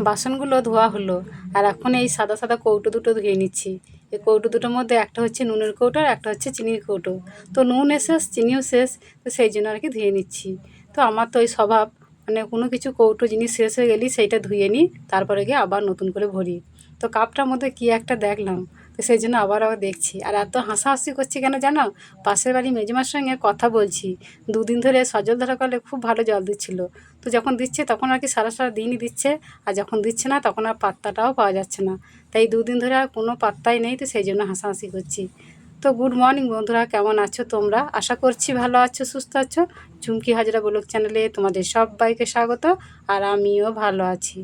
বাসনগুলো ধোয়া হলো, আর এখন এই সাদা সাদা কৌটো দুটো ধুয়ে নিচ্ছি। এই কৌটো দুটোর মধ্যে একটা হচ্ছে নুনের কৌটো আর একটা হচ্ছে চিনির কৌটো। তো নুনও শেষ, চিনিও শেষ, তো সেই জন্য আর কি ধুয়ে নিচ্ছি। তো আমার তো ওই স্বভাব, মানে কোনো কিছু কৌটো জিনিস শেষ হয়ে গেলেই সেইটা ধুয়ে নিই, তারপরে গিয়ে আবার নতুন করে ভরি। তো কাপটার মধ্যে কী একটা দেখলাম, তো সেই জন্য আবার দেখছি। আর এত হাসাহাসি করছি কেন জানো? পাশের বাড়ি মেজমার সঙ্গে কথা বলছি। দুদিন ধরে সজল ধারা কলে খুব ভালো জল দিচ্ছিল। তো যখন দিচ্ছে তখন আর কি সারা সারা দিনই দিচ্ছে, আর যখন দিচ্ছে না তখন আর পাত্তাটাও পাওয়া যাচ্ছে না। তাই দুদিন ধরে আর কোনো পাত্তাই নেই, তো সেই জন্য হাসাহাসি করছি। তো গুড মর্নিং বন্ধুরা, কেমন আছো তোমরা? আশা করছি ভালো আছো, সুস্থ আছো। ঝুমকি হাজরা ব্লগ চ্যানেলে তোমাদের সবাইকে স্বাগত। আর আমিও ভালো আছি।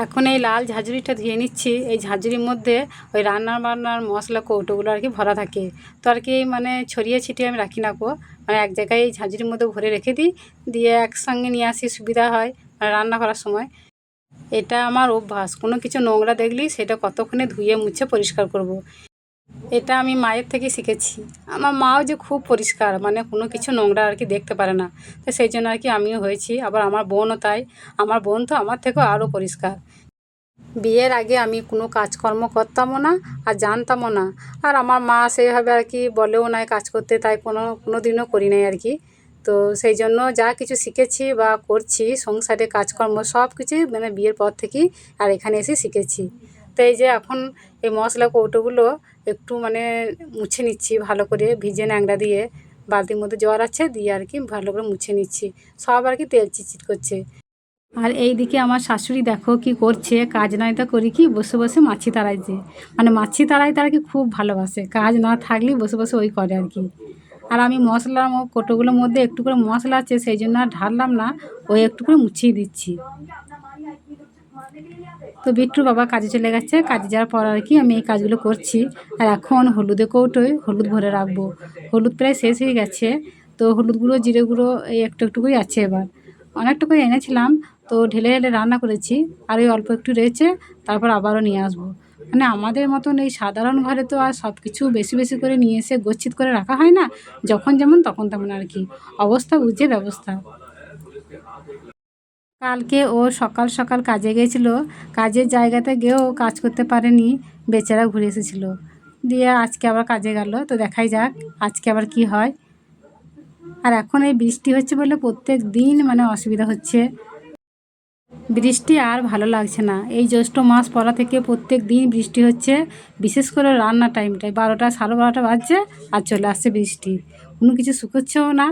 এখন এই লাল ঝাঁঝরিটা ধুয়ে নিচ্ছি। এই ঝাঁঝরির মধ্যে ওই রান্নার বান্নার মশলা কৌটোগুলো আর কি ভরা থাকে। তো আর কি মানে ছড়িয়ে ছিটিয়ে আমি রাখি না গো, মানে এক জায়গায় এই ঝাঁঝরির মধ্যে ভরে রেখে দিই, দিয়ে একসঙ্গে নিয়ে আসি, সুবিধা হয় মানে রান্না করার সময়। এটা আমার অভ্যাস, কোনো কিছু নোংরা দেখলেই সেটা কতক্ষণে ধুয়ে মুছে পরিষ্কার করব। এটা আমি মায়ের থেকে শিখেছি। আমার মাও যে খুব পরিষ্কার, মানে কোনো কিছু নোংরা আর কি দেখতে পারে না। তো সেই জন্য আর কি আমিও হয়েছি, আবার আমার বোনও তাই। আমার বোন তো আমার থেকেও আরও পরিষ্কার। বিয়ের আগে আমি কোনো কাজকর্ম করতামও না, আর জানতামও না। আর আমার মা সেইভাবে আর কি বলেও নাই কাজ করতে, তাই কোনো দিনও করি নাই আর কি। তো সেই জন্য যা কিছু শিখেছি বা করছি সংসারে কাজকর্ম সব কিছুই মানে বিয়ের পর থেকেই আর এখানে এসে শিখেছি। তো এই যে এখন এই মশলা কৌটোগুলো একটু মানে মুছে নিচ্ছি ভালো করে, ভিজে ন্যাংরা দিয়ে। বালতির মধ্যে জল আছে, দিয়ে আর কি ভালো করে মুছে নিচ্ছি। সব আর কি তেল চিটচিট করছে। আর এই দিকে আমার শাশুড়ি দেখো কি করছে, কাজ নাই তো করি কি, বসে বসে মাছি তাড়াইছে। মানে মাছি তাড়াইতে আর কি খুব ভালোবাসে, কাজ না থাকলেই বসে বসে ওই করে আর কি। আর আমি মশলা কৌটোগুলোর মধ্যে একটু করে মশলা আছে, সেই জন্য আর ঢাললাম না, ওই একটু করে মুছিয়ে দিচ্ছি। তো বিট্টুর বাবা কাজে চলে গেছে, কাজে যাওয়ার পর আর কি আমি এই কাজগুলো করছি। আর এখন হলুদে কৌটোয় হলুদ ভরে রাখবো। হলুদ প্রায় শেষ হয়ে গেছে। তো হলুদ গুঁড়ো জিরে গুঁড়ো এই একটু একটু করে আছে, এবার অনেকটুকু এনেছিলাম। তো ঢেলে ঢেলে রান্না করেছি, আর ওই অল্প একটু রয়েছে, তারপর আবারও নিয়ে আসবো। মানে আমাদের মতন এই সাধারণ ঘরে তো আর সব কিছু বেশি বেশি করে নিয়ে এসে গচ্ছিত করে রাখা হয় না। যখন যেমন তখন তেমন আর কি, অবস্থা বুঝে ব্যবস্থা। কালকে ও সকাল সকাল কাজে গিয়েছিল, কাজের জায়গাতে গিয়েও কাজ করতে পারেনি, বেচারা ঘুরে এসেছিলো। দিয়ে আজকে আবার কাজে গেল, তো দেখাই যাক আজকে আবার কি হয়। আর এখন এই বৃষ্টি হচ্ছে বলে প্রত্যেক দিন মানে অসুবিধা হচ্ছে। বৃষ্টি আর ভালো লাগছে না, এই জ্যৈষ্ঠ মাস পড়া থেকে প্রত্যেক দিন বৃষ্টি হচ্ছে। বিশেষ করে রান্নার টাইমটায় 12টা 12:30 বাজছে, আর চলে আসছে বৃষ্টি। কোনো কিছু শুকোচ্ছেও না,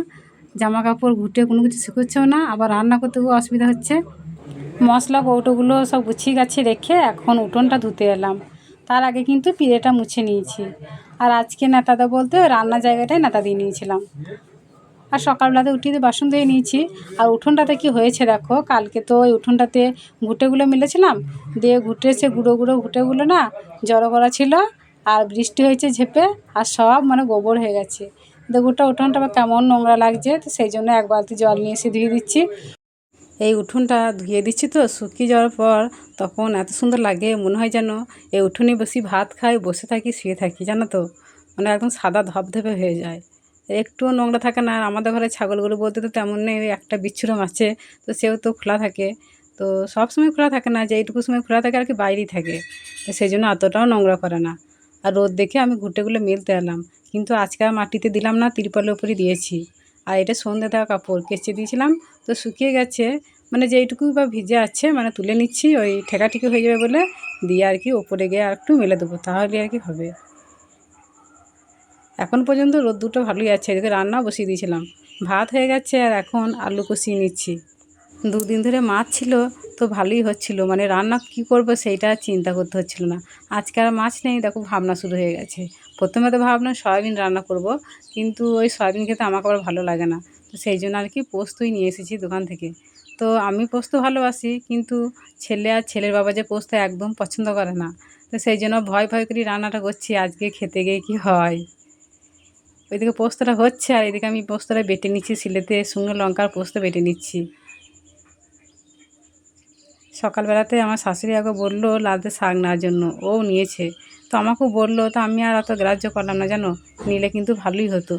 জামা কাপড় ঘুটে কোনো কিছু শুকোচ্ছেও না, আবার রান্না করতেও অসুবিধা হচ্ছে। মশলা কৌটোগুলো সব গুছিয়ে গাছিয়ে রেখে এখন উঠোনটা ধুতে এলাম। তার আগে কিন্তু পিঁড়েটা মুছে নিয়েছি। আর আজকে নেতাদা বলতে ওই রান্নার জায়গাটায় নেতা দিয়ে নিয়েছিলাম। আর সকালবেলাতে উঠিয়ে বাসন ধুয়ে নিয়েছি। আর উঠোনটাতে কি হয়েছে দেখো, কালকে তো ওই উঠোনটাতে ঘুঁটেগুলো মেলেছিলাম, দিয়ে ঘুঁটেছে গুঁড়ো গুঁড়ো ঘুঁটেগুলো না জড়ো করা ছিল। আর বৃষ্টি হয়েছে ঝেপে, আর সব মানে গোবর হয়ে গেছে। গোটা উঠোনটা আবার কেমন নোংরা লাগছে, তো সেই জন্য এক বালতি জল নিয়ে এসে ধুয়ে দিচ্ছি। এই উঠোনটা ধুয়ে দিচ্ছি, তো শুকিয়ে যাওয়ার পর তখন এত সুন্দর লাগে, মনে হয় যেন এই উঠোনে বসে ভাত খাই, বসে থাকি, শুয়ে থাকি, জানো তো। মানে একদম সাদা ধবধবে হয়ে যায়, একটুও নোংরা থাকে না। আর আমাদের ঘরে ছাগলগুলো বলতে তো তেমন নেই, ওই একটা বিচ্ছুরম আছে, তো সেও তো খোলা থাকে। তো সব সময় খোলা থাকে না, যে এইটুকু সময় খোলা থাকে আর কি বাইরেই থাকে, তো সেই জন্য অতটাও নোংরা করে না। আর রোদ দেখে আমি ঘুঁটেগুলো মেলতে এলাম, কিন্তু আজকে আর মাটিতে দিলাম না, তিরপলের উপরই দিয়েছি। আর এটা সন্ধ্যে দেওয়া কাপড় কেচে দিয়েছিলাম, তো শুকিয়ে গেছে। মানে যেইটুকু বা ভিজে আছে মানে তুলে নিচ্ছি, ওই ঠেকাঠেকি হয়ে যাবে বলে দিয়ে আর কি ওপরে গিয়ে আর একটু মেলে দেবো, তাহলে আর কি হবে। এখন পর্যন্ত রোদ্দুরটা ভালোই আছে। এদিকে রান্না বসিয়ে দিয়েছিলাম, ভাত হয়ে গেছে, আর এখন আলু কষিয়ে নিচ্ছি। দুদিন ধরে মাছ ছিল, তো ভালোই হচ্ছিল, মানে রান্না কি করব সেইটা চিন্তা করতে হচ্ছিল না। আজকে আর মাছ নেই, দেখো ভাবনা শুরু হয়ে গেছে। প্রথমে তো ভাবলাম সয়াবিন রান্না করব, কিন্তু ওই সয়াবিন খেতে আমাকে আবার ভালো লাগে না। তো সেই জন্য আর কি পোস্তই নিয়ে এসেছি দোকান থেকে। তো আমি পোস্ত ভালোবাসি, কিন্তু ছেলে আর ছেলের বাবা যে পোস্ত একদম পছন্দ করে না। তো সেই জন্য ভয় ভয় করে রান্নাটা করছি, আজকে খেতে গিয়ে কি হয়। ওইদিকে পোস্তটা হচ্ছে, আর এদিকে আমি পোস্তটা বেটে নিচ্ছি শিলেতে, শুকনো লঙ্কার পোস্ত বেটে নিচ্ছি। সকালবেলাতে আমার শাশুড়ি আগে বললো লালতে শাক নেওয়ার জন্য, ও নিয়েছে। তো আমাকেও বললো, তো আমি আর অত গ্রাহ্য করলাম না, জানো। নিলে কিন্তু ভালোই হতো,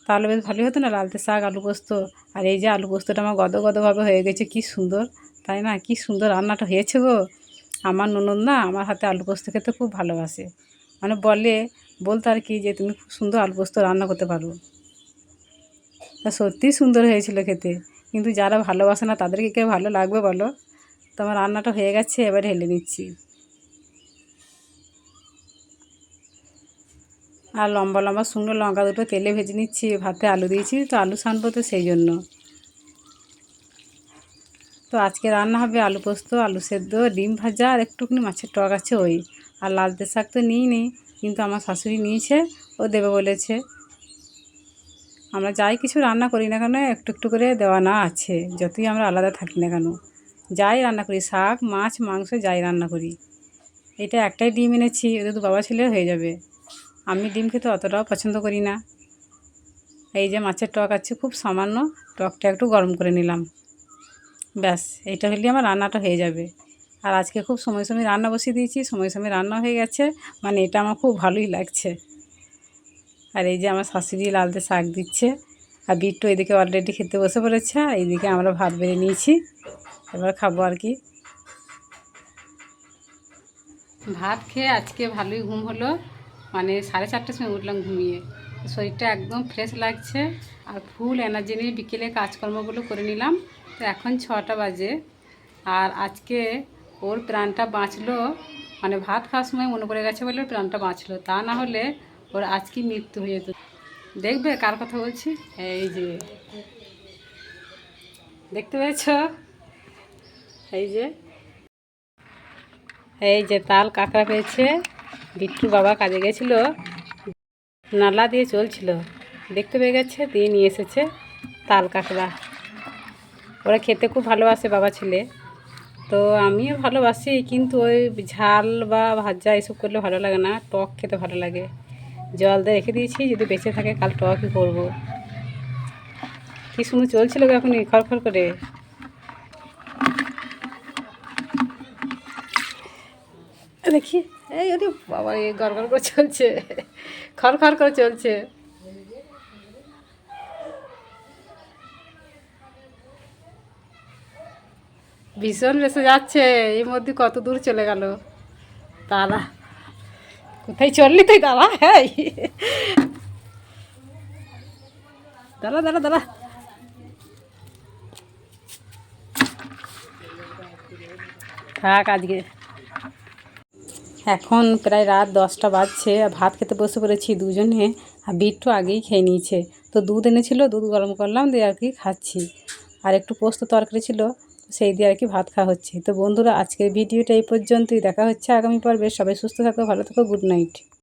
তাহলে বেশ ভালোই হতো না, লালতে শাক আলু পোস্ত। আর এই যে আলু পোস্তটা আমার গদভাবে হয়ে গেছে, কি সুন্দর। তাই না? কি সুন্দর রান্নাটা হয়েছে গো। আমার ননদ না আমার হাতে আলু পোস্ত খেতে খুব ভালোবাসে, মানে বলতো আর কি যে তুমি খুব সুন্দর আলু পোস্ত রান্না করতে পারো। তা সত্যিই সুন্দর হয়েছিল খেতে, কিন্তু যারা ভালোবাসে না তাদেরকে কে ভালো লাগবে বলো? তো আমার রান্নাটা হয়ে গেছে, এবার ঢেলে নিচ্ছি। আর লম্বা লম্বা শুকনো লঙ্কা দুটো তেলে ভেজে নিচ্ছি, ভাতে আলু দিয়েছি তো আলু সানবো তো সেই জন্য। তো আজকে রান্না হবে আলু পোস্ত, আলু সেদ্ধ, ডিম ভাজা আর একটুখানি মাছের টক আছে ওই। আর লালতে শাক তো নিই, কিন্তু আমার শাশুড়ি নিয়েছে, ও দেবে বলেছে। আমরা যাই কিছু রান্না করি না কেন একটু একটু করে দেওয়া না আছে, যতই আমরা আলাদা থাকি না কেন। যাই রান্না করি, শাক মাছ মাংস যাই রান্না করি। এটা একটাই ডিম এনেছি, ওদের তো বাবা ছেলে হয়ে যাবে। আমি ডিম খেতে অতটাও পছন্দ করি না। এই যে মাছের টক আছে, খুব সামান্য, টকটা একটু গরম করে নিলাম, ব্যাস। এইটা হলে আমার রান্নাটা হয়ে যাবে। আর আজকে খুব সময় সময় রান্না বসিয়ে দিয়েছি, সময় সময় রান্না হয়ে গেছে, মানে এটা আমার খুব ভালোই লাগছে। আর এই যে আমার শাশুড়ি লালতে শাক দিচ্ছে, আর বিট্টু এদিকে অলরেডি খেতে বসে পড়েছে, আর এইদিকে আমরা ভাত বেড়ে নিয়েছি, এবার খাবো আর কি। ভাত খেয়ে আজকে ভালোই ঘুম হলো, মানে 4:30টার সময় উঠলাম ঘুমিয়ে। শরীরটা একদম ফ্রেশ লাগছে, আর ফুল এনার্জি নিয়ে বিকেলে কাজকর্মগুলো করে নিলাম। তো এখন 6টা বাজে, আর আজকে ওর প্রাণটা বাঁচলো, মানে ভাত খাওয়ার সময় মনে পড়ে গেছে বলে ওর প্রাণটা বাঁচলো, তা না হলে ওর আজকে মৃত্যু হয়ে যেত। দেখবে কার কথা বলছি? এই যে দেখতে পেয়েছ, এই যে তাল কাঁকড়া পেয়েছে। বিট্টুর বাবা কাজে গেছিল, নালা দিয়ে চলছিল, দেখতে পেয়ে গেছে, দিয়ে নিয়ে এসেছে তাল কাঁকড়া। ওরা খেতে খুব ভালোবাসে বাবা ছেলে, তো আমিও ভালোবাসি, কিন্তু ওই ঝাল বা ভাজা এসব করলে ভালো লাগে না, টক খেতে ভালো লাগে। জল দিয়ে রেখে দিয়েছি, যদি বেঁচে থাকে কাল টকই করবো। কি সুন্দর চলছিল এখনই খড়খড় করে। দেখি, এই ওরে বাবা, এই গড়গড় করে চলছে, খড়খড় করে চলছে। ভীষণ বেসে যাচ্ছে, এই মধ্যে কত দূর চলে গেল। দাঁড়া, কোথায় চললি তুই? দাঁড়া, হ্যাঁ, দাঁড়া দাঁড়া দাঁড়া। থাক আজকে। এখন প্রায় রাত 10টা বাজছে, ভাত খেতে বসে পড়েছি দুজনে, আর বিট্টু আগেই খেয়ে নিয়েছে। তো দুধ এনেছিল, দুধ গরম করলাম দিয়ে আর কি খাচ্ছি। আর একটু পোস্ত তরকারি ছিল, সেই দিয়ে আর কি ভাত খাওয়া হচ্ছে। তো বন্ধুরা, আজকের ভিডিওটা এই পর্যন্তই, দেখা হচ্ছে আগামী পর্বে। সবাই সুস্থ থাকো, ভালো থাকো, গুড নাইট।